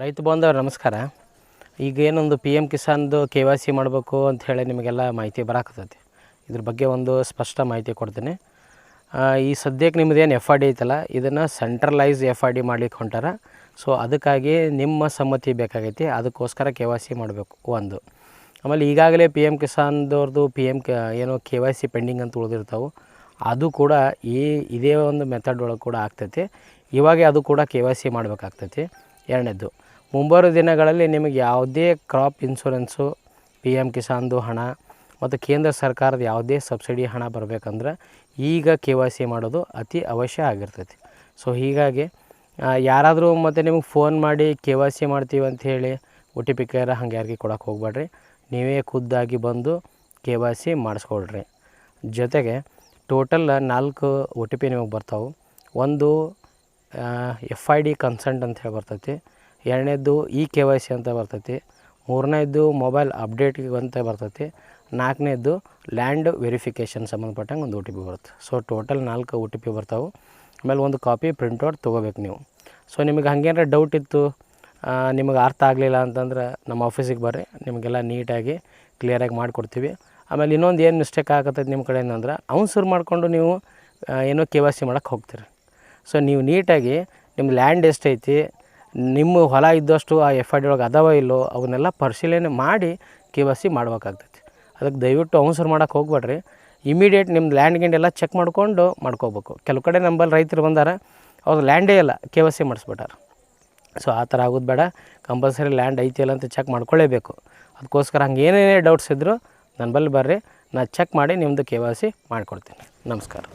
ರೈತ ಬಾಂಧವರು ನಮಸ್ಕಾರ. ಈಗ ಏನೊಂದು ಪಿ ಎಮ್ ಕಿಸಾನ್ದು KYC ಮಾಡಬೇಕು ಅಂತ ಹೇಳಿ ನಿಮಗೆಲ್ಲ ಮಾಹಿತಿ ಬರಾಕತ್ತೈತಿ. ಇದ್ರ ಬಗ್ಗೆ ಒಂದು ಸ್ಪಷ್ಟ ಮಾಹಿತಿ ಕೊಡ್ತೀನಿ. ಈ ಸದ್ಯಕ್ಕೆ ನಿಮ್ಮದೇನು FRD ಐತಲ್ಲ, ಇದನ್ನು ಸೆಂಟ್ರಲೈಸ್ FRD ಮಾಡ್ಲಿಕ್ಕೆ ಹೊಂಟಾರ. ಸೊ ಅದಕ್ಕಾಗಿ ನಿಮ್ಮ ಸಮ್ಮತಿ ಬೇಕಾಗೈತಿ. ಅದಕ್ಕೋಸ್ಕರ KYC ಮಾಡಬೇಕು ಒಂದು. ಆಮೇಲೆ ಈಗಾಗಲೇ ಪಿ ಎಮ್ ಕಿಸಾನ್ದವ್ರದ್ದು ಏನು KYC ಪೆಂಡಿಂಗ್ ಅಂತ ಉಳಿದಿರ್ತಾವೆ, ಅದು ಕೂಡ ಇದೇ ಒಂದು ಮೆಥಡ್ ಒಳಗೆ ಕೂಡ ಆಗ್ತೈತಿ. ಇವಾಗೆ ಅದು ಕೂಡ KYC ಮಾಡಬೇಕಾಗ್ತೈತಿ. ಎರಡನೇದು, ಮುಂಬರುವ ದಿನಗಳಲ್ಲಿ ನಿಮಗೆ ಯಾವುದೇ ಕ್ರಾಪ್ ಇನ್ಶೂರೆನ್ಸು, ಪಿ ಎಮ್ ಕಿಸಾನ್ದು ಹಣ ಮತ್ತು ಕೇಂದ್ರ ಸರ್ಕಾರದ ಯಾವುದೇ ಸಬ್ಸಿಡಿ ಹಣ ಬರಬೇಕಂದ್ರೆ ಈಗ KYC ಮಾಡೋದು ಅತಿ ಅವಶ್ಯ ಆಗಿರ್ತೈತಿ. ಸೊ ಹೀಗಾಗಿ ಯಾರಾದರೂ ಮತ್ತು ನಿಮಗೆ ಫೋನ್ ಮಾಡಿ KYC ಮಾಡ್ತೀವಿ ಅಂಥೇಳಿ OTP ಕೇರ ಹಂಗೆ ಯಾರಿಗೆ ಕೊಡೋಕೆ ಹೋಗ್ಬೇಡ್ರಿ. ನೀವೇ ಖುದ್ದಾಗಿ ಬಂದು KYC ಮಾಡಿಸ್ಕೊಳ್ರಿ. ಜೊತೆಗೆ ಟೋಟಲ್ 4 OTP ನಿಮಗೆ ಬರ್ತಾವೆ. ಒಂದು FID ಕನ್ಸೆಂಟ್ ಅಂತ ಹೇಳಿ ಬರ್ತೈತಿ. ಎರಡನೇದು KYC ಅಂತ ಬರ್ತೈತಿ. ಮೂರನೇದು ಮೊಬೈಲ್ ಅಪ್ಡೇಟ್ಗೆ ಅಂತ ಬರ್ತೈತಿ. ನಾಲ್ಕನೇದು ಲ್ಯಾಂಡ್ ವೆರಿಫಿಕೇಷನ್ ಸಂಬಂಧಪಟ್ಟಂಗೆ ಒಂದು OTP ಬರುತ್ತೆ. ಸೊ ಟೋಟಲ್ 4 OTP ಬರ್ತಾವೆ. ಆಮೇಲೆ ಒಂದು ಕಾಪಿ ಪ್ರಿಂಟ್ಔಟ್ ತೊಗೋಬೇಕು ನೀವು. ಸೊ ನಿಮಗೆ ಹಂಗೇನಾರ ಡೌಟ್ ಇತ್ತು, ನಿಮಗೆ ಅರ್ಥ ಆಗಲಿಲ್ಲ ಅಂತಂದ್ರೆ ನಮ್ಮ ಆಫೀಸಿಗೆ ಬರ್ರಿ, ನಿಮಗೆಲ್ಲ ನೀಟಾಗಿ ಕ್ಲಿಯರಾಗಿ ಮಾಡಿಕೊಡ್ತೀವಿ. ಆಮೇಲೆ ಇನ್ನೊಂದು ಏನು ಮಿಸ್ಟೇಕ್ ಆಗತ್ತೈತೆ ನಿಮ್ಮ ಕಡೆಯಿಂದ ಅಂದ್ರೆ ಅವಸರು ಮಾಡಿಕೊಂಡು ನೀವು ಏನೋ KYC ಮಾಡೋಕ್ಕೆ ಹೋಗ್ತೀರಿ. ಸೊ ನೀವು ನೀಟಾಗಿ ನಿಮ್ಮ ಲ್ಯಾಂಡ್ ಎಷ್ಟೈತಿ, ನಿಮ್ಮ ಹೊಲ ಇದ್ದಷ್ಟು ಆ FID ಒಳಗೆ ಅದಾವ ಇಲ್ಲೋ ಅವನ್ನೆಲ್ಲ ಪರಿಶೀಲನೆ ಮಾಡಿ KYC ಮಾಡ್ಬೇಕಾಗ್ತೈತಿ. ಅದಕ್ಕೆ ದಯವಿಟ್ಟು ಅವಸರು ಮಾಡೋಕ್ಕೆ ಹೋಗ್ಬೇಡ್ರಿ. ಇಮಿಡಿಯೇಟ್ ನಿಮ್ಮ ಲ್ಯಾಂಡ್ ಎಲ್ಲ ಚೆಕ್ ಮಾಡ್ಕೋಬೇಕು. ಕೆಲವು ಕಡೆ ನಂಬಲ್ಲಿ ರೈತರು ಬಂದಾರ, ಅವ್ರು ಲ್ಯಾಂಡೇ ಇಲ್ಲ, KYC ಮಾಡಿಸ್ಬಿಟ್ಟಾರ. ಸೊ ಆ ಥರ ಆಗೋದು ಬೇಡ. ಕಂಪಲ್ಸರಿ ಲ್ಯಾಂಡ್ ಐತಿಲ್ಲ ಅಂತ ಚೆಕ್ ಮಾಡ್ಕೊಳ್ಳೇಬೇಕು. ಅದಕ್ಕೋಸ್ಕರ ಹಂಗೆ ಏನೇನೇ ಡೌಟ್ಸ್ ಇದ್ದರೂ ನನ್ನ ಬಳಿ ಬರ್ರಿ, ನಾನು ಚೆಕ್ ಮಾಡಿ ನಿಮ್ಮದು KYC ಮಾಡಿಕೊಡ್ತೀನಿ. ನಮಸ್ಕಾರ.